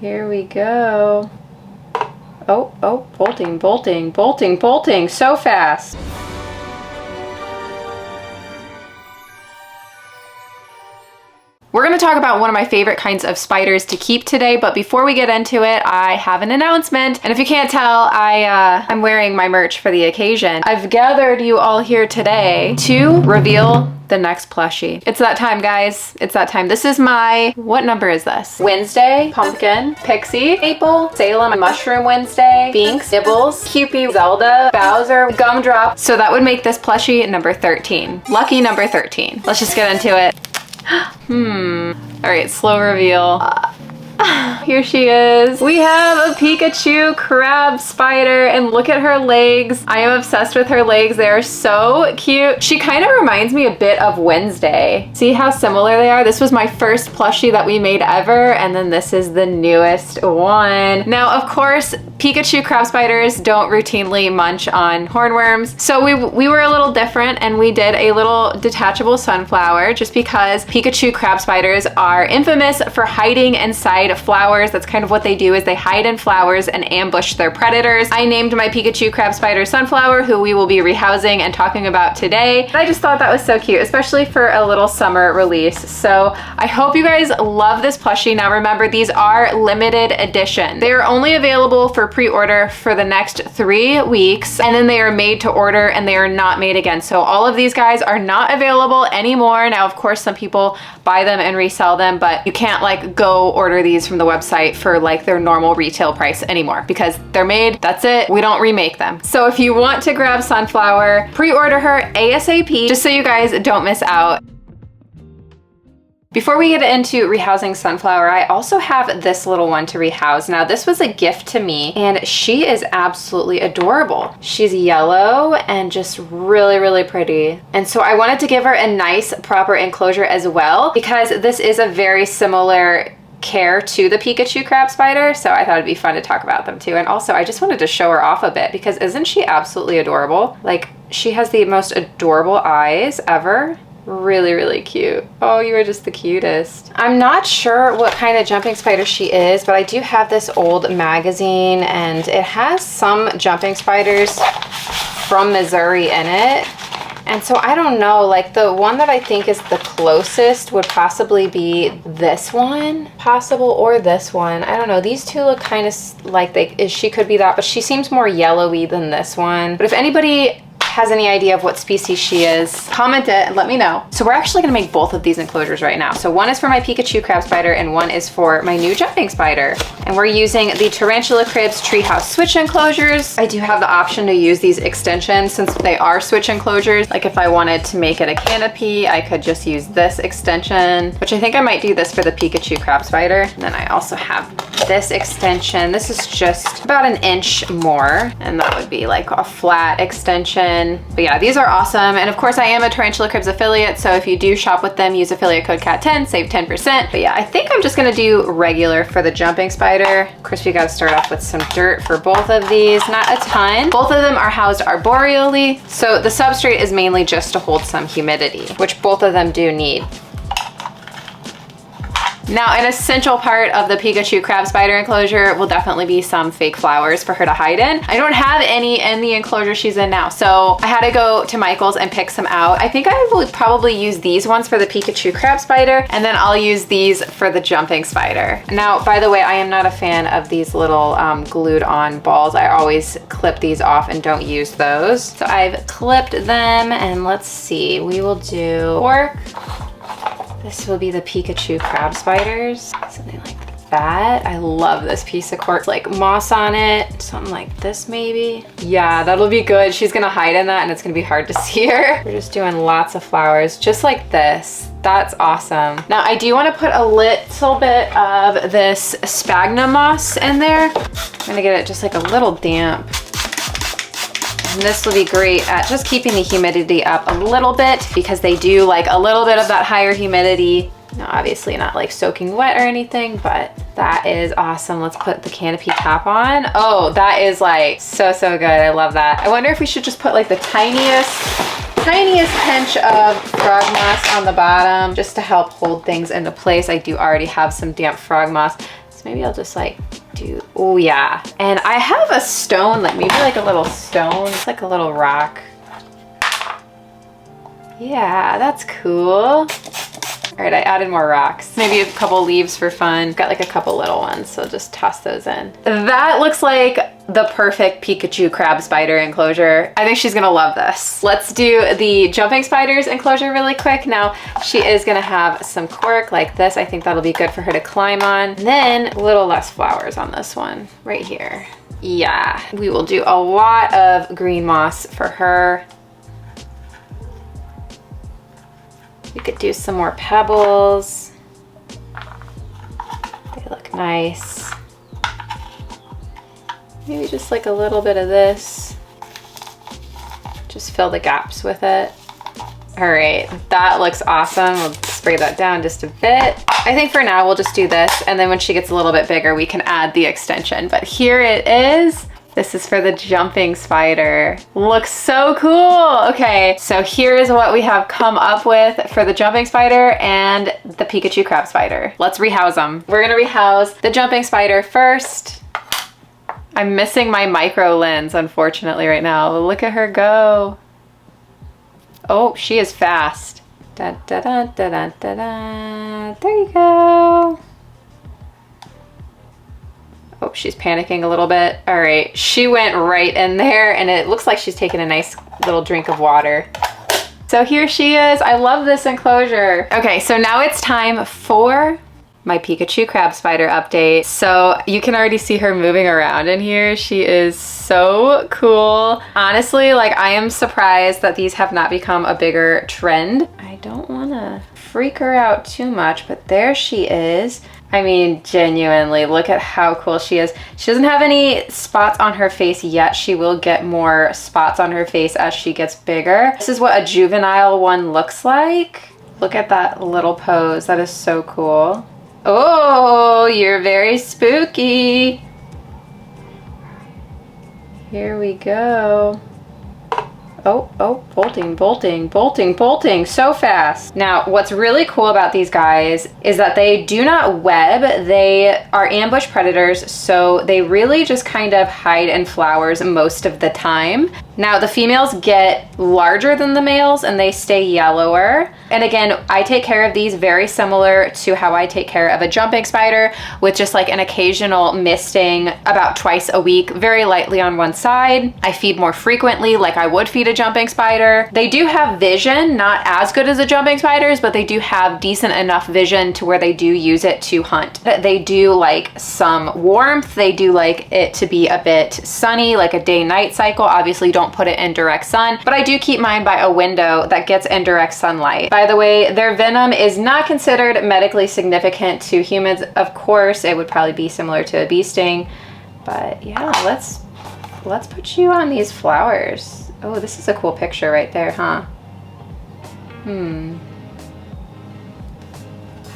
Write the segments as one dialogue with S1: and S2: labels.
S1: Here we go. Oh, bolting, bolting, bolting, bolting, so fast. We're going to talk about one of my favorite kinds of spiders to keep today, but before we get into it, I have an announcement. And if you can't tell, I'm wearing my merch for the occasion. I've gathered you all here today to reveal the next plushie. It's that time, guys. It's that time. This is my, what number is this? Wednesday, Pumpkin, Pixie, Maple, Salem, Mushroom Wednesday, Binks, Nibbles, Cupid, Zelda, Bowser, Gumdrop. So that would make this plushie number 13. Lucky number 13. Let's just get into it. All right, slow reveal. Here she is. We have a Pikachu crab spider, and look at her legs. I am obsessed with her legs. They are so cute. She kind of reminds me a bit of Wednesday. See how similar they are? This was my first plushie that we made ever, and then this is the newest one. Now, of course, Pikachu crab spiders don't routinely munch on hornworms, so we were a little different, and we did a little detachable sunflower just because Pikachu crab spiders are infamous for hiding inside flowers. That's kind of what they do, is they hide in flowers and ambush their predators. I named my Pikachu crab spider Sunflower, who we will be rehousing and talking about today. I just thought that was so cute, especially for a little summer release. So I hope you guys love this plushie. Now remember, these are limited edition. They are only available for pre-order for the next 3 weeks, and then they are made to order and they are not made again. So all of these guys are not available anymore. Now, of course, some people buy them and resell them, but you can't like go order these from the website for like their normal retail price anymore because they're made, that's it, we don't remake them. So if you want to grab Sunflower, pre-order her ASAP just so you guys don't miss out. Before we get into rehousing Sunflower, I also have this little one to rehouse. Now this was a gift to me and she is absolutely adorable. She's yellow and just really, really pretty. And so I wanted to give her a nice proper enclosure as well because this is a very similar care to the Pikachu crab spider, so I thought it'd be fun to talk about them too. And also I just wanted to show her off a bit because isn't she absolutely adorable? Like, she has the most adorable eyes ever. Really, really cute. Oh, you are just the cutest. I'm not sure what kind of jumping spider she is, but I do have this old magazine and it has some jumping spiders from Missouri in it. And so I don't know, like the one that I think is the closest would possibly be this one, or this one. I don't know. These two look kind of like she could be that, but she seems more yellowy than this one. But if anybody has any idea of what species she is, comment it and let me know. So we're actually gonna make both of these enclosures right now. So one is for my Pikachu crab spider and one is for my new jumping spider. And we're using the Tarantula Cribs treehouse switch enclosures. I do have the option to use these extensions since they are switch enclosures. Like if I wanted to make it a canopy, I could just use this extension, which I think I might do this for the Pikachu crab spider. And then I also have this extension. This is just about 1 inch more, and that would be like a flat extension. But yeah, these are awesome. And of course I am a Tarantula Cribs affiliate, so if you do shop with them, use affiliate code CAT10, save 10%. But yeah, I think I'm just gonna do regular for the jumping spider. Of course, we gotta start off with some dirt for both of these, not a ton. Both of them are housed arboreally, so the substrate is mainly just to hold some humidity, which both of them do need. Now, an essential part of the Pikachu crab spider enclosure will definitely be some fake flowers for her to hide in. I don't have any in the enclosure she's in now, so I had to go to Michael's and pick some out. I think I will probably use these ones for the Pikachu crab spider, and then I'll use these for the jumping spider. Now, by the way, I am not a fan of these little glued on balls. I always clip these off and don't use those. So I've clipped them, and let's see, we will do cork. This will be the Pikachu crab spiders, something like that. I love this piece of cork, like moss on it, something like this maybe. Yeah, that'll be good. She's gonna hide in that and it's gonna be hard to see her. We're just doing lots of flowers, just like this. That's awesome. Now I do wanna put a little bit of this sphagnum moss in there. I'm gonna get it just like a little damp. And this will be great at just keeping the humidity up a little bit because they do like a little bit of that higher humidity. Now, obviously not like soaking wet or anything, but that is awesome. Let's put the canopy top on. Oh, that is like so good. I love that. I wonder if we should just put like the tiniest pinch of frog moss on the bottom just to help hold things into place. I do already have some damp frog moss. This maybe I'll just like do, oh yeah. And I have a stone, like maybe like a little stone. It's like a little rock. Yeah, that's cool. All right, I added more rocks. Maybe a couple leaves for fun. Got like a couple little ones, so just toss those in. That looks like the perfect Pikachu crab spider enclosure. I think she's gonna love this. Let's do the jumping spiders enclosure really quick. Now, she is gonna have some cork like this. I think that'll be good for her to climb on. And then a little less flowers on this one, right here. Yeah, we will do a lot of green moss for her. We could do some more pebbles. They look nice. Maybe just like a little bit of this. Just fill the gaps with it. All right, that looks awesome. We'll spray that down just a bit. I think for now we'll just do this, and then when she gets a little bit bigger, we can add the extension. But here it is. This is for the jumping spider. Looks so cool. Okay, so here is what we have come up with for the jumping spider and the Pikachu crab spider. Let's rehouse them. We're gonna rehouse the jumping spider first. I'm missing my micro lens, unfortunately, right now. Look at her go. Oh, she is fast. Da, da, da, da, da, da, da. There you go. Oh, she's panicking a little bit. All right, she went right in there and it looks like she's taking a nice little drink of water. So here she is. I love this enclosure. Okay, so now it's time for my Pikachu crab spider update. So you can already see her moving around in here. She is so cool. Honestly, like I am surprised that these have not become a bigger trend. I don't wanna freak her out too much, but there she is. I mean, genuinely, look at how cool she is. She doesn't have any spots on her face yet. She will get more spots on her face as she gets bigger. This is what a juvenile one looks like. Look at that little pose. That is so cool. Oh, you're very spooky. Here we go. Oh, bolting, bolting, bolting, bolting, so fast. Now, what's really cool about these guys is that they do not web. They are ambush predators, so they really just kind of hide in flowers most of the time. Now, the females get larger than the males and they stay yellower. And again, I take care of these very similar to how I take care of a jumping spider, with just like an occasional misting about twice a week, very lightly on one side. I feed more frequently like I would feed a jumping spider. They do have vision, not as good as the jumping spiders, but they do have decent enough vision to where they do use it to hunt. They do like some warmth. They do like it to be a bit sunny, like a day-night cycle. Obviously, don't put it in direct sun, but I do keep mine by a window that gets indirect sunlight. By the way, their venom is not considered medically significant to humans. Of course, it would probably be similar to a bee sting, but yeah, let's put you on these flowers. Oh, this is a cool picture right there, huh?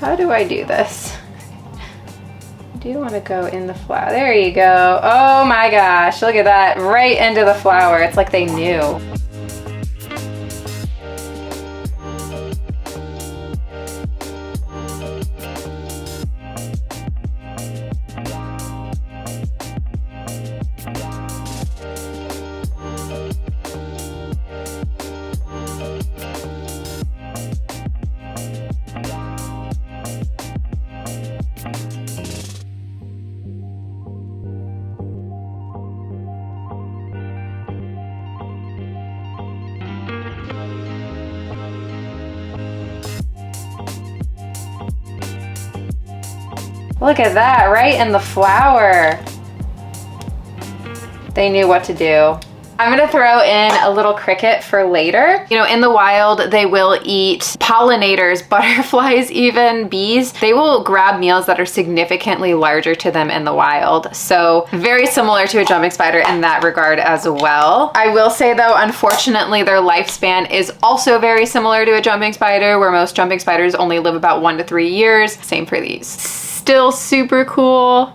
S1: How do I do this? I do want to go in the flower. There you go. Oh my gosh, look at that. Right into the flower. It's like they knew. Look at that, right in the flower. They knew what to do. I'm gonna throw in a little cricket for later. You know, in the wild, they will eat pollinators, butterflies even, bees. They will grab meals that are significantly larger to them in the wild. So very similar to a jumping spider in that regard as well. I will say though, unfortunately, their lifespan is also very similar to a jumping spider, where most jumping spiders only live about 1 to 3 years. Same for these. Still super cool.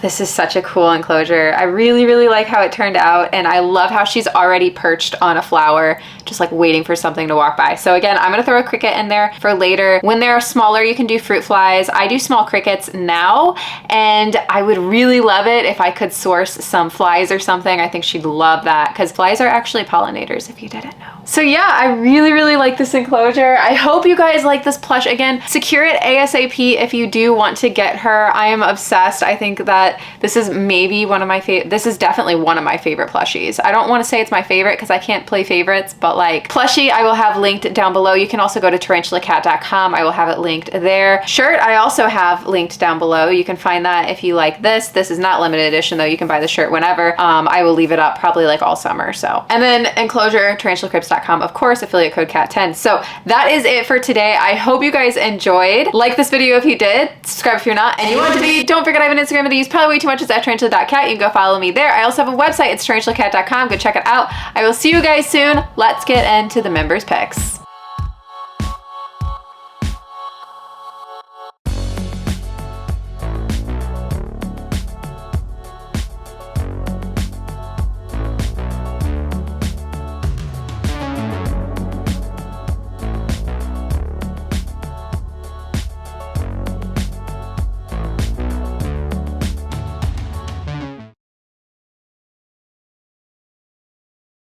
S1: this is such a cool enclosure. I really, really like how it turned out, and I love how she's already perched on a flower, just like waiting for something to walk by. So again, I'm gonna throw a cricket in there for later. When they're smaller, you can do fruit flies. I do small crickets now, and I would really love it if I could source some flies or something. I think she'd love that, because flies are actually pollinators, if you didn't know. So yeah, I really, really like this enclosure. I hope you guys like this plush. Again, secure it ASAP if you do want to get her. I am obsessed. I think that this is maybe one of my favorite, this is definitely one of my favorite plushies. I don't want to say it's my favorite because I can't play favorites, but like plushie, I will have linked down below. You can also go to tarantulakat.com. I will have it linked there. Shirt, I also have linked down below. You can find that if you like this. This is not limited edition though. You can buy the shirt whenever. I will leave it up probably like all summer. So, and then enclosure, tarantulacrypts.com, of course, affiliate code CAT10. So that is it for today. I hope you guys enjoyed. Like this video if you did, subscribe if you're not, and you want to be. Don't forget I have an Instagram that I use probably way too much. It's at tarantula.kat. You can go follow me there. I also have a website. It's tarantulakat.com. Go check it out. I will see you guys soon. Let's get into the members picks.